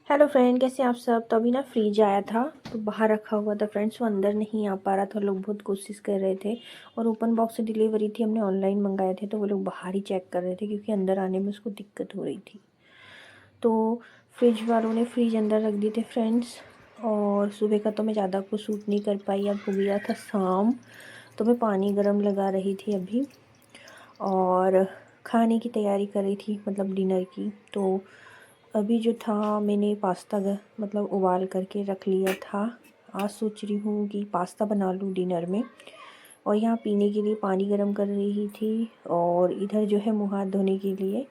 Hello friend, कैसे हैं आप सब। तो अभी ना फ्रिज आया था तो बाहर रखा हुआ था फ्रेंड्स, वो अंदर नहीं आ पा रहा था। लोग बहुत कोशिश कर रहे थे और ओपन बॉक्स से डिलीवरी थी, हमने ऑनलाइन मंगाए थे तो वो लोग बाहर ही चेक कर रहे थे क्योंकि अंदर आने में उसको दिक्कत हो रही थी। तो फ्रिज वालों ने फ्रिज अंदर रख दिए थे फ्रेंड्स। और सुबह का तो मैं ज़्यादा कुछ सूट नहीं कर पाई, अब हो गया था शाम तो मैं पानी गर्म लगा रही थी अभी और खाने की तैयारी कर रही थी, मतलब डिनर की। तो अभी जो था मैंने पास्ता मतलब उबाल करके रख लिया था। आज सोच रही हूँ कि पास्ता बना लूँ डिनर में। और यहाँ पीने के लिए पानी गर्म कर रही थी और इधर जो है मुँह हाथ धोने के लिए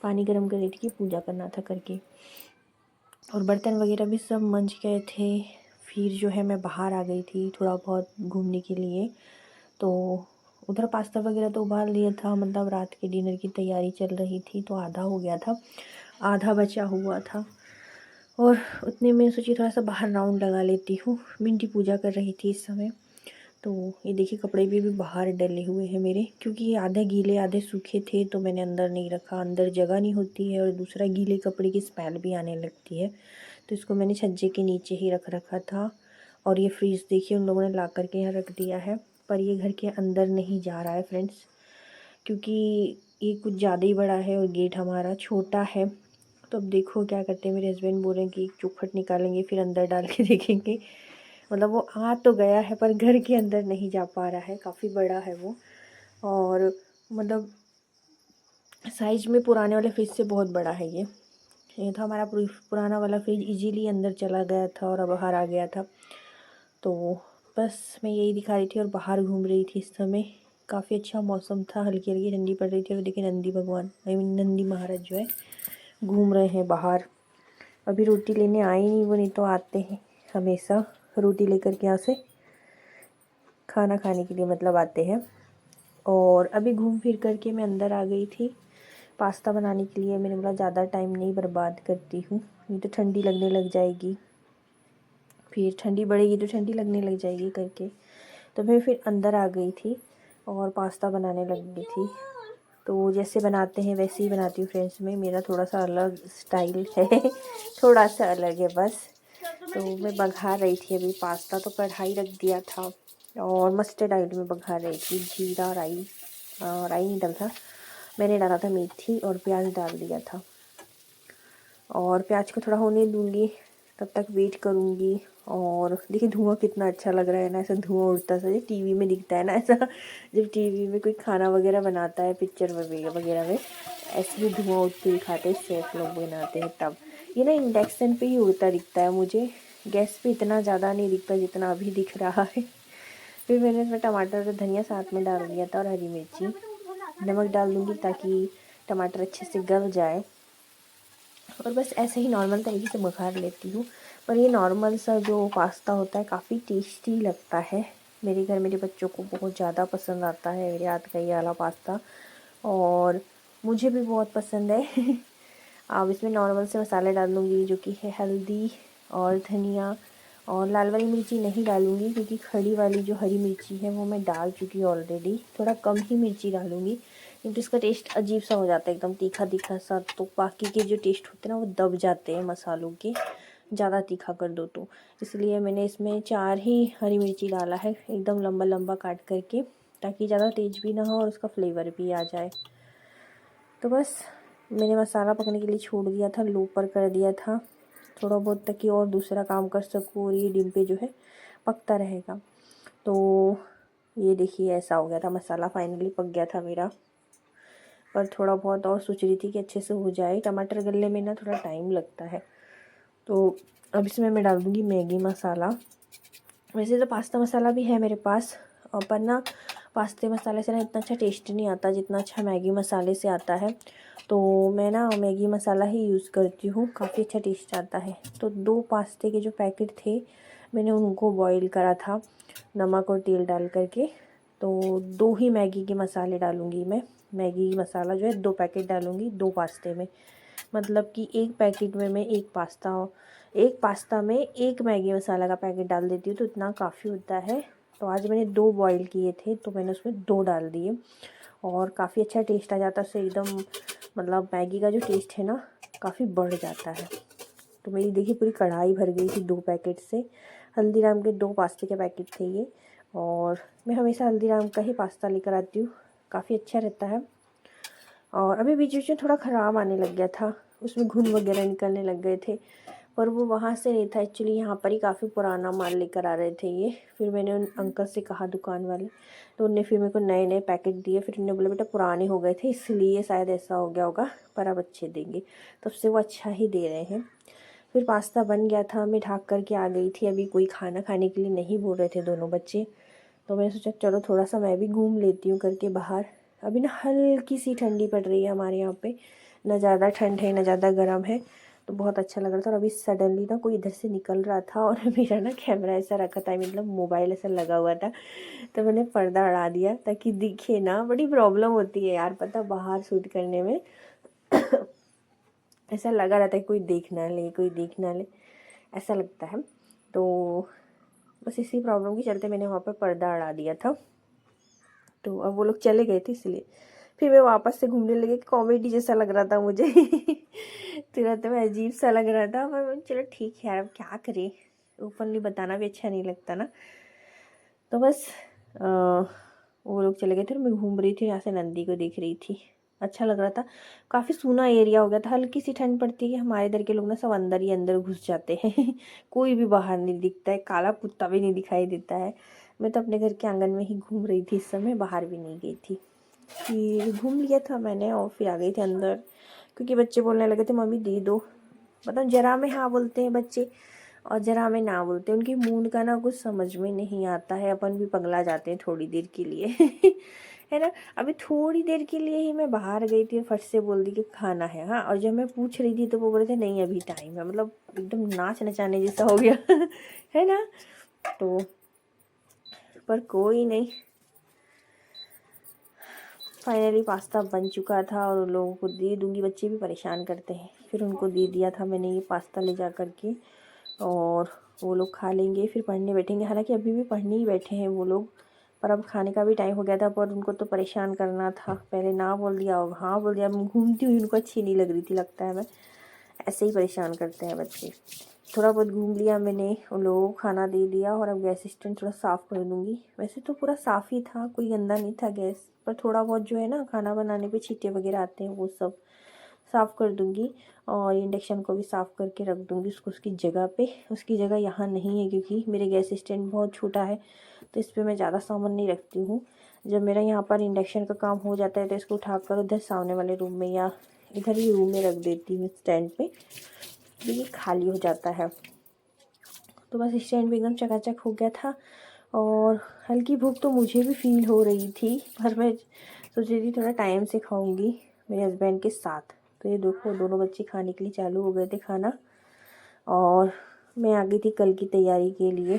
पानी गर्म कर रही थी कि पूजा करना था करके। और बर्तन वगैरह भी सब मंज गए थे। फिर जो है मैं बाहर आ गई थी थोड़ा बहुत घूमने के लिए। तो उधर पास्ता वगैरह तो उबाल लिया था, मतलब रात के डिनर की तैयारी चल रही थी तो आधा हो गया था, आधा बचा हुआ था। और उतने में सोची थोड़ा सा बाहर राउंड लगा लेती हूँ। मिंटी पूजा कर रही थी इस समय। तो ये देखिए कपड़े भी बाहर डले हुए हैं मेरे, क्योंकि ये आधे गीले आधे सूखे थे तो मैंने अंदर नहीं रखा, अंदर जगह नहीं होती है और दूसरा गीले कपड़े की स्मेल भी आने लगती है। तो इसको मैंने छज्जे के नीचे ही रख रखा था। और ये फ्रीज देखिए उन लोगों ने ला करके यहाँ रख दिया है, पर ये घर के अंदर नहीं जा रहा है फ्रेंड्स, क्योंकि ये कुछ ज़्यादा ही बड़ा है और गेट हमारा छोटा है। तो अब देखो क्या करते हैं। मेरे हस्बैंड बोल रहे हैं कि एक चौखट निकालेंगे फिर अंदर डाल के देखेंगे। मतलब वो आ तो गया है पर घर के अंदर नहीं जा पा रहा है, काफ़ी बड़ा है वो। और मतलब साइज में पुराने वाले फ्रिज से बहुत बड़ा है ये था हमारा पुराना वाला फ्रिज, इजीली अंदर चला गया था और अब बाहर आ गया था। तो बस मैं यही दिखा रही थी और बाहर घूम रही थी इस समय। काफ़ी अच्छा मौसम था, हल्की हल्की ठंडी पड़ रही थी। और देखिए नंदी भगवान, आई मीन नंदी महाराज जो है घूम रहे हैं बाहर। अभी रोटी लेने आए नहीं वो, नहीं तो आते हैं हमेशा रोटी लेकर के यहाँ से खाना खाने के लिए, मतलब आते हैं। और अभी घूम फिर करके मैं अंदर आ गई थी पास्ता बनाने के लिए। मैंने बोला ज़्यादा टाइम नहीं बर्बाद करती हूँ, नहीं तो ठंडी लगने लग जाएगी, फिर ठंडी बढ़ेगी तो ठंडी लगने लग जाएगी करके। तो मैं फिर अंदर आ गई थी और पास्ता बनाने लग गई थी। तो जैसे बनाते हैं वैसे ही बनाती हूँ फ्रेंड्स में, मेरा थोड़ा सा अलग स्टाइल है थोड़ा सा अलग है बस। तो मैं बघार रही थी अभी पास्ता, तो कढ़ाई रख दिया था और मस्टर्ड ऑयल में बघार रही थी। जीरा राई, राई नहीं डाला था मैंने, डाला था मेथी और प्याज डाल दिया था। और प्याज को थोड़ा होने दूँगी, तब तक वेट करूँगी। और देखिए धुआं कितना अच्छा लग रहा है ना, ऐसा धुआं उड़ता सा टीवी में दिखता है ना ऐसा, जब टीवी में कोई खाना वगैरह बनाता है पिक्चर वगैरह में, ऐसे ही धुआं उठते दिखाते हैं शेफ लोग बनाते हैं तब। ये ना इंडक्शन पे ही उड़ता दिखता है मुझे, गैस पे इतना ज़्यादा नहीं दिखता जितना अभी दिख रहा है। फिर मैंने इसमें टमाटर और धनिया साथ में डाल दिया था और हरी मिर्ची, नमक डाल दूँगी ताकि टमाटर अच्छे से गल जाए। और बस ऐसे ही नॉर्मल तरीके से बघार लेती हूँ। पर ये नॉर्मल सा जो पास्ता होता है काफ़ी टेस्टी लगता है। मेरे घर मेरे बच्चों को बहुत ज़्यादा पसंद आता है मेरे हाथ का ये वाला पास्ता, और मुझे भी बहुत पसंद है अब इसमें नॉर्मल से मसाले डाल दूँगी, जो कि है हल्दी और धनिया। और लाल वाली मिर्ची नहीं डालूँगी क्योंकि खड़ी वाली जो हरी मिर्ची है वो मैं डाल चुकी हूँ ऑलरेडी, थोड़ा कम ही मिर्ची डालूँगी क्योंकि इसका टेस्ट अजीब सा हो जाता है, एकदम तीखा तीखा सा। तो बाकी के जो टेस्ट होते हैं ना वो दब जाते हैं मसालों के, ज़्यादा तीखा कर दो तो। इसलिए मैंने इसमें 4 ही हरी मिर्ची डाला है, एकदम लंबा लंबा काट करके, ताकि ज़्यादा तेज भी ना हो और उसका फ्लेवर भी आ जाए। तो बस मैंने मसाला पकने के लिए छोड़ दिया था, लो पर कर दिया था थोड़ा बहुत, ताकि और दूसरा काम कर सकूँ और ये डिम पे जो है पकता रहेगा। तो ये देखिए ऐसा हो गया था, मसाला फाइनली पक गया था मेरा। पर थोड़ा बहुत और सोच रही थी कि अच्छे से हो जाए, टमाटर गलने में ना थोड़ा टाइम लगता है। तो अब इसमें मैं डाल दूँगी मैगी मसाला। वैसे तो पास्ता मसाला भी है मेरे पास, पर ना पास्ते मसाले से ना इतना अच्छा टेस्ट नहीं आता जितना अच्छा मैगी मसाले से आता है। तो मैं ना मैगी मसाला ही यूज़ करती हूँ, काफ़ी अच्छा टेस्ट आता है। तो 2 पास्ते के जो पैकेट थे मैंने उनको बॉईल करा था नमक और तेल डाल करके। तो 2 ही मैगी के मसाले डालूँगी मैं, मैगी मसाला जो है 2 पैकेट डालूँगी 2 पास्ते में। मतलब कि एक पैकेट में मैं एक पास्ता में एक मैगी मसाला का पैकेट डाल देती हूँ तो इतना काफ़ी होता है। तो आज मैंने 2 बॉईल किए थे तो मैंने उसमें 2 डाल दिए और काफ़ी अच्छा टेस्ट आ जाता है उससे, एकदम मतलब मैगी का जो टेस्ट है ना काफ़ी बढ़ जाता है। तो मेरी देखिए पूरी कढ़ाई भर गई थी 2 पैकेट से। हल्दीराम के 2 पास्ते के पैकेट थे ये, और मैं हमेशा हल्दीराम का ही पास्ता लेकर आती हूँ, काफ़ी अच्छा रहता है। और अभी बीच बीच में थोड़ा ख़राब आने लग गया था, उसमें घुन वगैरह निकलने लग गए थे, पर वो वहाँ से नहीं था एक्चुअली, यहाँ पर ही काफ़ी पुराना माल लेकर आ रहे थे ये। फिर मैंने उन अंकल से कहा दुकान वाले, तो उनने फिर मेरे को नए नए पैकेट दिए। फिर उन्होंने बोला बेटा पुराने हो गए थे इसलिए शायद ऐसा हो गया होगा, पर अब अच्छे देंगे, तब से वो अच्छा ही दे रहे हैं। फिर पास्ता बन गया था, मैं ढाक करके आ गई थी। अभी कोई खाना खाने के लिए नहीं बोल रहे थे दोनों बच्चे, तो मैंने सोचा चलो थोड़ा सा मैं भी घूम लेती हूँ करके बाहर। अभी ना हल्की सी ठंडी पड़ रही है हमारे यहाँ पे, ना ज़्यादा ठंड है ना ज़्यादा गर्म है, तो बहुत अच्छा लग रहा था। और अभी सडनली ना कोई इधर से निकल रहा था, और मेरा ना कैमरा ऐसा रखा था, मतलब मोबाइल ऐसा लगा हुआ था, तो मैंने पर्दा उड़ा दिया ताकि दिखे ना। बड़ी प्रॉब्लम होती है यार पता बाहर शूट करने में ऐसा लगा रहता है कोई देख ना ले, कोई देख ना ले, ऐसा लगता है। तो बस इसी प्रॉब्लम के चलते मैंने वहाँ पर पर्दा उड़ा दिया था। तो अब वो लोग चले गए थे इसलिए फिर मैं वापस से घूमने लगी। कॉमेडी जैसा लग रहा था मुझे तुरंत में अजीब सा लग रहा था, पर चलो ठीक है यार, अब क्या करें, ओपनली बताना भी अच्छा नहीं लगता ना। तो बस वो लोग चले गए थे और मैं घूम रही थी, यहाँ से नंदी को देख रही थी, अच्छा लग रहा था। काफ़ी सूना एरिया हो गया था, हल्की सी ठंड पड़ती है, हमारे इधर के लोग ना सब अंदर ही अंदर घुस जाते हैं कोई भी बाहर नहीं दिखता है, काला कुत्ता भी नहीं दिखाई देता है। मैं तो अपने घर के आंगन में ही घूम रही थी इस समय, बाहर भी नहीं गई थी। फिर घूम लिया था मैंने और फिर आ गई थी अंदर, क्योंकि बच्चे बोलने लगे थे मम्मी दे दो। मतलब जरा में हाँ बोलते हैं बच्चे और जरा में ना बोलते हैं, उनकी मूड का ना कुछ समझ में नहीं आता है। अपन भी पगला जाते हैं थोड़ी देर के लिए है ना। अभी थोड़ी देर के लिए ही मैं बाहर गई थी और फट से बोल दी कि खाना है, हाँ, और जब मैं पूछ रही थी तो वो बोल रहे थे नहीं अभी टाइम है। मतलब एकदम नाच नचाने जैसा हो गया है ना। तो पर कोई नहीं, फाइनली पास्ता बन चुका था और उन लोगों को दे दूँगी, बच्चे भी परेशान करते हैं। फिर उनको दे दिया था मैंने ये पास्ता ले जा कर के, और वो लोग खा लेंगे फिर पढ़ने बैठेंगे। हालांकि अभी भी पढ़ने ही बैठे हैं वो लोग, पर अब खाने का भी टाइम हो गया था, पर उनको तो परेशान करना था, पहले ना बोल दिया अब हाँ बोल दिया। मैं घूमती हुई उनको अच्छी नहीं लग रही थी, लगता है मैं ऐसे ही परेशान करते हैं बच्चे। थोड़ा बहुत घूम लिया मैंने, उन लोगों को खाना दे दिया, और अब गैस स्टैंड थोड़ा साफ़ कर दूँगी। वैसे तो पूरा साफ़ ही था, कोई गंदा नहीं था गैस, पर थोड़ा बहुत जो है ना खाना बनाने पे छींटे वगैरह आते हैं वो सब साफ़ कर दूँगी। और इंडक्शन को भी साफ़ करके रख दूँगी उसको उसकी जगह पे। उसकी जगह यहाँ नहीं है क्योंकि मेरे गैस स्टैंड बहुत छोटा है, तो इस पर मैं ज़्यादा सामान नहीं रखती हूँ। जब मेरा यहाँ पर इंडक्शन का काम हो जाता है तो इसको उठाकर उधर सामने वाले रूम में या इधर ही रूम में रख देती हूँ स्टैंड पे, तो ये खाली हो जाता है। तो बस स्टैंड भी एकदम चकाचक हो गया था, और हल्की भूख तो मुझे भी फील हो रही थी, पर मैं सोच रही थी थोड़ा टाइम से खाऊंगी मेरे हस्बैंड के साथ। तो ये देखो दोनों बच्चे खाने के लिए चालू हो गए थे खाना, और मैं आ गई थी कल की तैयारी के लिए,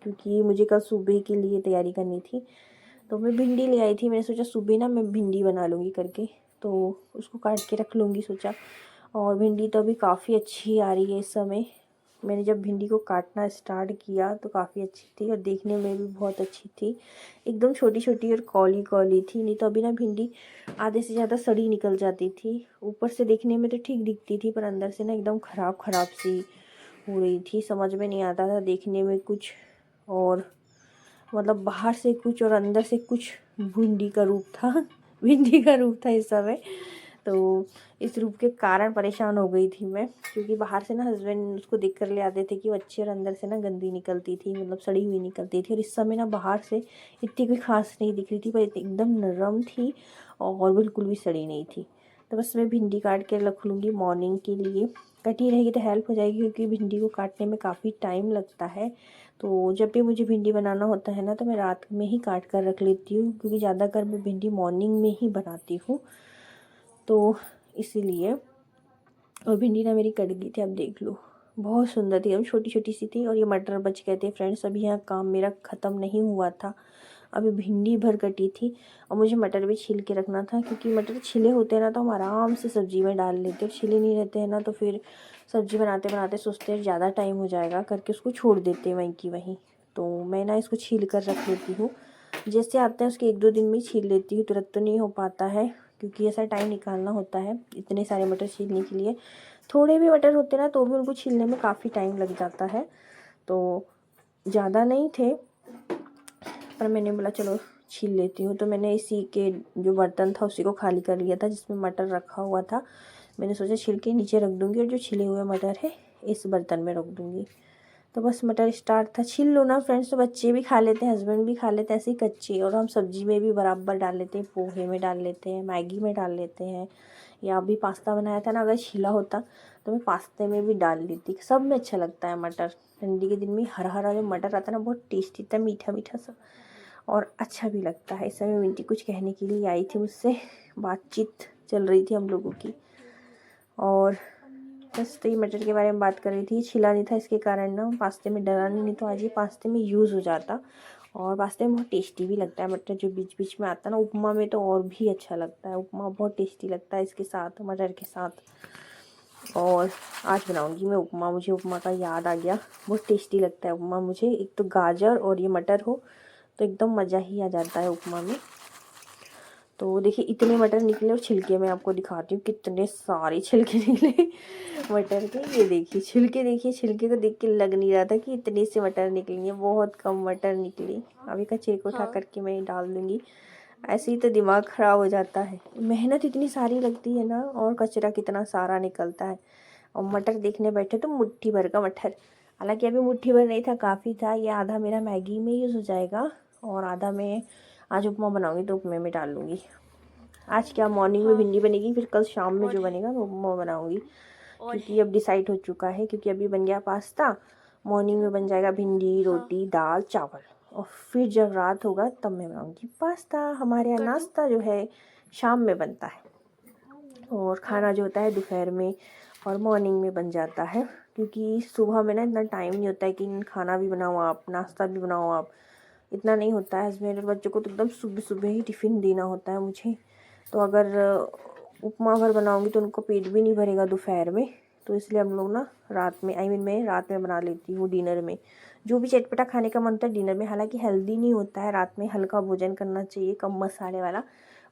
क्योंकि मुझे कल सुबह के लिए तैयारी करनी थी। तो मैं भिंडी ले आई थी, मैंने सोचा सुबह ना मैं भिंडी बना लूँगी करके, तो उसको काट के रख लूँगी सोचा। और भिंडी तो अभी काफ़ी अच्छी आ रही है इस समय। मैंने जब भिंडी को काटना स्टार्ट किया तो काफ़ी अच्छी थी, और देखने में भी बहुत अच्छी थी, एकदम छोटी छोटी और कौली कौली थी। नहीं तो अभी ना भिंडी आधे से ज़्यादा सड़ी निकल जाती थी, ऊपर से देखने में तो ठीक दिखती थी पर अंदर से ना एकदम ख़राब ख़राब सी हो रही थी, समझ में नहीं आता था देखने में कुछ, और मतलब बाहर से कुछ और अंदर से कुछ भिंडी का रूप था भिंडी का रूप था इस समय। तो इस रूप के कारण परेशान हो गई थी मैं, क्योंकि बाहर से ना हस्बैंड उसको देख कर ले आते थे कि वो अच्छी, और अंदर से ना गंदी निकलती थी, मतलब सड़ी हुई निकलती थी। और इस समय ना बाहर से इतनी कोई खास नहीं दिख रही थी, पर एकदम नरम थी और बिल्कुल भी सड़ी नहीं थी। तो बस मैं भिंडी काट के रख लूँगी मॉर्निंग के लिए, कटी रहेगी तो हेल्प हो जाएगी, क्योंकि भिंडी को काटने में काफ़ी टाइम लगता है। तो जब भी मुझे भिंडी बनाना होता है ना तो मैं रात में ही काट कर रख लेती हूँ, क्योंकि ज़्यादातर मैं भिंडी मॉर्निंग में ही बनाती हूँ, तो इसीलिए। और भिंडी ना मेरी कट गई थी, अब देख लो बहुत सुंदर थी, एकदम छोटी छोटी सी थी। और ये मटर बच गए थे फ्रेंड्स, अभी यहाँ काम मेरा ख़त्म नहीं हुआ था, अभी भिंडी भर कटी थी। और मुझे मटर भी छील के रखना था, क्योंकि मटर छिले होते हैं ना तो हम आराम से सब्ज़ी में डाल लेते हैं, छिले नहीं रहते हैं ना तो फिर सब्ज़ी बनाते बनाते सोचते हैं ज़्यादा टाइम हो जाएगा करके उसको छोड़ देते हैं वहीं की वहीं। तो मैं ना इसको छील कर रख लेती हूँ, जैसे आते हैं उसके 1-2 दिन में छील लेती हूँ, तुरंत तो नहीं हो पाता है, क्योंकि ऐसा टाइम निकालना होता है इतने सारे मटर छीलने के लिए। थोड़े भी मटर होते ना तो भी उनको छीलने में काफ़ी टाइम लग जाता है, तो ज़्यादा नहीं थे, पर मैंने बोला चलो छील लेती हूँ। तो मैंने इसी के जो बर्तन था उसी को खाली कर लिया था जिसमें मटर रखा हुआ था। मैंने सोचा छिल के नीचे रख दूँगी और जो छिले हुए मटर है इस बर्तन में रख दूँगी। तो बस मटर स्टार्ट था। छील लो ना फ्रेंड्स, तो बच्चे भी खा लेते हैं, हस्बैंड भी खा लेते हैं ऐसे ही कच्चे, और हम सब्जी में भी बराबर डाल लेते हैं, पोहे में डाल लेते हैं, मैगी में डाल लेते हैं, या अभी पास्ता बनाया था ना, अगर छीला होता तो मैं पास्ते में भी डाल लेती। सब में अच्छा लगता है मटर। ठंडी के दिन में हरा हरा जो मटर आता है ना, बहुत टेस्टी था, मीठा मीठा सा, और अच्छा भी लगता है। इस समय मिंटी कुछ कहने के लिए आई थी मुझसे, बातचीत चल रही थी हम लोगों की, और बस तो ये मटर के बारे में बात कर रही थी। छिला नहीं था इसके कारण ना पास्ते में डला नहीं तो आज ये पास्ते में यूज़ हो जाता, और पास्ते में बहुत टेस्टी भी लगता है मटर जो बीच बीच में आता है ना। उपमा में तो और भी अच्छा लगता है, उपमा बहुत टेस्टी लगता है इसके साथ, मटर के साथ। और आज बनाऊंगी मैं उपमा, मुझे उपमा का याद आ गया, बहुत टेस्टी लगता है उपमा मुझे। एक तो गाजर और ये मटर हो तो एकदम मज़ा ही आ जाता है उपमा में। तो देखिए इतने मटर निकले, और छिलके मैं आपको दिखाती हूँ कितने सारे छिलके निकले मटर के। ये देखिए छिलके, देखिए छिलके को देख के लग नहीं रहा था कि इतने से मटर निकलेंगे, बहुत कम मटर निकली। अभी कचरे को उठा करके मैं डाल दूँगी। ऐसे ही तो दिमाग ख़राब हो जाता है, मेहनत इतनी सारी लगती है ना, और कचरा कितना सारा निकलता है। और मटर देखने बैठे तो मुट्ठी भर का मटर, हालांकि अभी मुट्ठी भर नहीं था, काफ़ी था। ये आधा मेरा मैगी में यूज़ हो जाएगा, और आधा मैं आज उपमा बनाऊंगी तो उपमे में डाल लूँगी। आज क्या मॉर्निंग में भिंडी बनेगी, फिर कल शाम में जो बनेगा मैं उपमा बनाऊंगी, क्योंकि अब डिसाइड हो चुका है। क्योंकि अभी बन गया पास्ता, मॉर्निंग में बन जाएगा भिंडी, रोटी, दाल, चावल, और फिर जब रात होगा तब मैं बनाऊंगी पास्ता। हमारे यहाँ नाश्ता जो है शाम में बनता है, और खाना जो होता है दोपहर में और मॉर्निंग में बन जाता है। क्योंकि सुबह में ना इतना टाइम नहीं होता है कि खाना भी बनाओ आप, नाश्ता भी बनाओ आप, इतना नहीं होता है। हस्बैंड और बच्चों को तो एकदम सुबह सुबह ही टिफ़िन देना होता है मुझे। तो अगर उपमा भर बनाऊंगी तो उनको पेट भी नहीं भरेगा दोपहर में, तो इसलिए हम लोग ना रात में, मैं रात में बना लेती हूँ डिनर में। जो भी चटपटा खाने का मन होता है डिनर में, हालांकि हेल्दी नहीं होता है, रात में हल्का भोजन करना चाहिए, कम मसाले वाला,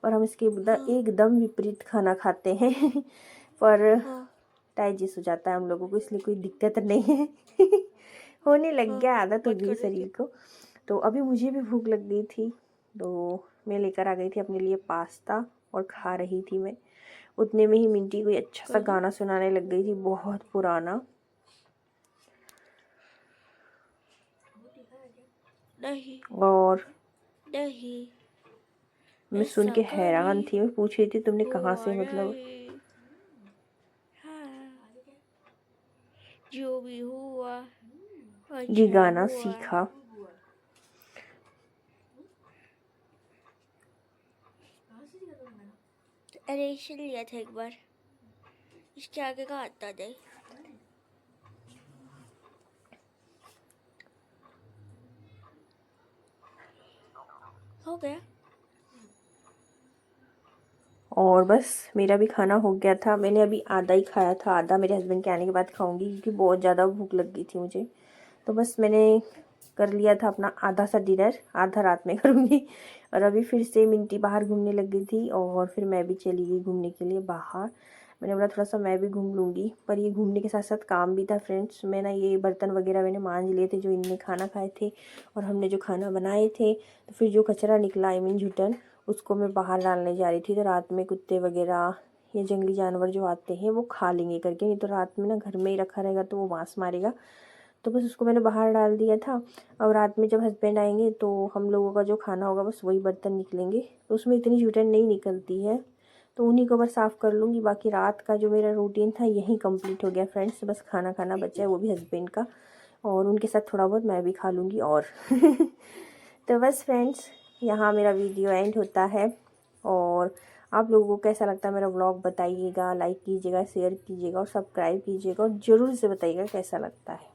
और हम इसके एकदम विपरीत खाना खाते हैं पर डाइजेस्ट हो जाता है हम लोगों को, इसलिए कोई दिक्कत नहीं है होने लग गया, आदत हो गई शरीर को। तो अभी मुझे भी भूख लग गई थी, तो मैं लेकर आ गई थी अपने लिए पास्ता और खा रही थी मैं। उतने में ही मिंटी कोई अच्छा सा गाना सुनाने लग गई थी, बहुत पुराना। नहीं और नहीं मैं सुन के हैरान थी, मैं पूछ रही थी तुमने कहाँ से, मतलब जो भी हुआ ये अच्छा गाना हुआ। सीखा। अरे इसे लिया था एक बार, इसके आगे का आता नहीं। हो गया। और बस मेरा भी खाना हो गया था, मैंने अभी आधा ही खाया था, आधा मेरे हस्बैंड के आने के बाद खाऊंगी, क्योंकि बहुत ज़्यादा भूख लग गई थी मुझे। तो बस मैंने कर लिया था अपना आधा सा डिनर, आधा रात में करूँगी। और अभी फिर से मिंटी बाहर घूमने लग गई थी, और फिर मैं भी चली गई घूमने के लिए बाहर। मैंने बोला थोड़ा सा मैं भी घूम लूँगी, पर ये घूमने के साथ साथ काम भी था फ्रेंड्स। मैं ना ये बर्तन वगैरह मैंने मांज लिए थे जो इनने खाना खाए थे, और हमने जो खाना बनाए थे। तो फिर जो कचरा निकला, आई मीन झुटन, उसको मैं बाहर डालने जा रही थी। तो रात में कुत्ते वगैरह या जंगली जानवर जो आते हैं वो खा लेंगे करके, नहीं तो रात में ना घर में ही रखा रहेगा तो वो वास मारेगा। तो बस उसको मैंने बाहर डाल दिया था। अब रात में जब हस्बैंड आएंगे तो हम लोगों का जो खाना होगा बस वही बर्तन निकलेंगे, तो उसमें इतनी जूठन नहीं निकलती है, तो उन्हीं को बस साफ़ कर लूँगी। बाकी रात का जो मेरा रूटीन था यही कंप्लीट हो गया फ्रेंड्स। बस खाना खाना बचा है, वो भी हस्बैंड का, और उनके साथ थोड़ा बहुत मैं भी खा लूँगी और तो बस फ्रेंड्स यहाँ मेरा वीडियो एंड होता है। और आप लोगों को कैसा लगता है मेरा व्लॉग बताइएगा, लाइक कीजिएगा, शेयर कीजिएगा और सब्सक्राइब कीजिएगा, और ज़रूर से बताइएगा कैसा लगता है।